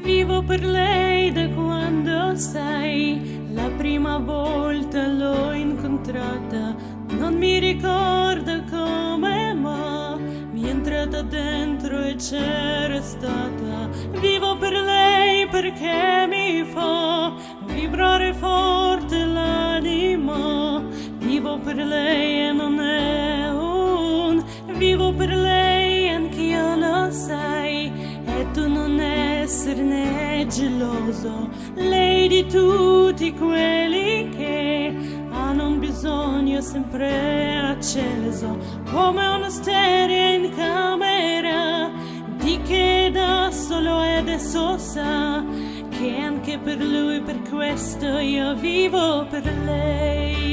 Vivo per lei da quando, sai, la prima volta l'ho incontrata. Non mi ricordo come, ma mi è entrata dentro e c'era stata. Vivo per lei perché mi fa vibrare forte l'anima. Vivo per lei e non è un vivo per lei, anch'io lo sai, e tu non esserne geloso. Lei di tutti quelli che hanno un bisogno sempre acceso, come uno stereo in camera, di che da solo e adesso sa che anche per lui, per questo io vivo per lei.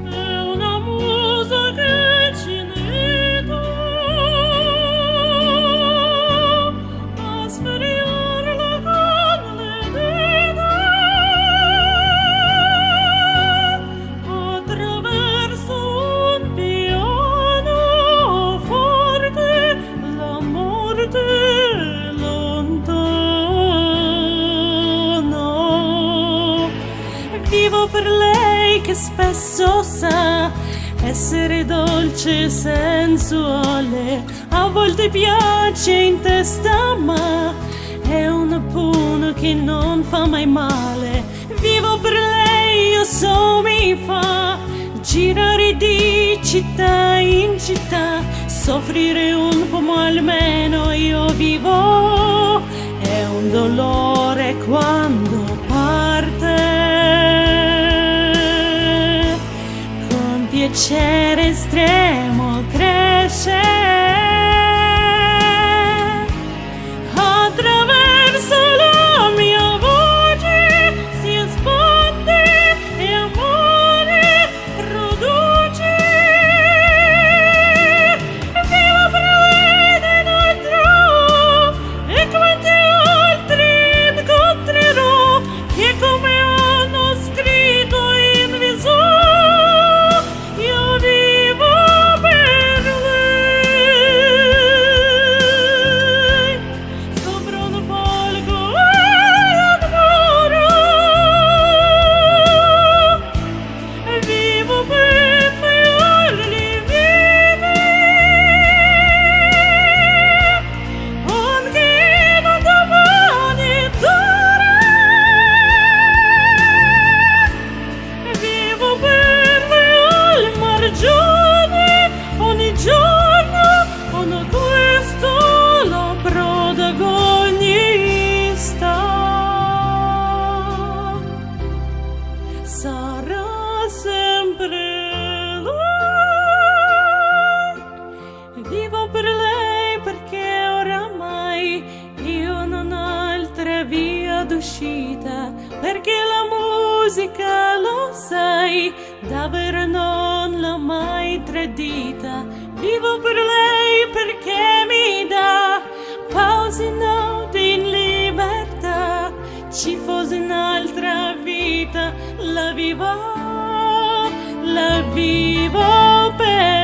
È una musa che ci nega a sferiarla con le dita attraverso un piano forte, la morte lontana. Vivo per lei che spesso sa essere dolce e sensuale, a volte piace in testa ma è un puno che non fa mai male. Vivo per lei, io so mi fa girare di città in città, soffrire un po' ma almeno io vivo. È un dolore quando parte, con piacere estremo cresce attraverso la mia voce, si espande e amore produce. Vivo per lei dentro e quanti altri incontrerò che come hanno scritto in viso. Io vivo per lei sopra un palco ancora. Vivo per farli vive anche da domani d'ora. Vivo per le al margione ogni giorno, ono questo la protagonista sarà sempre lei. Vivo per lei perché oramai io non ho altra via d'uscita, perché la musica, lo sai, davvero non l'ho mai tradita. Vivo per lei perché mi dà pause, note in libertà. Ci fosse un'altra vita, la vivo per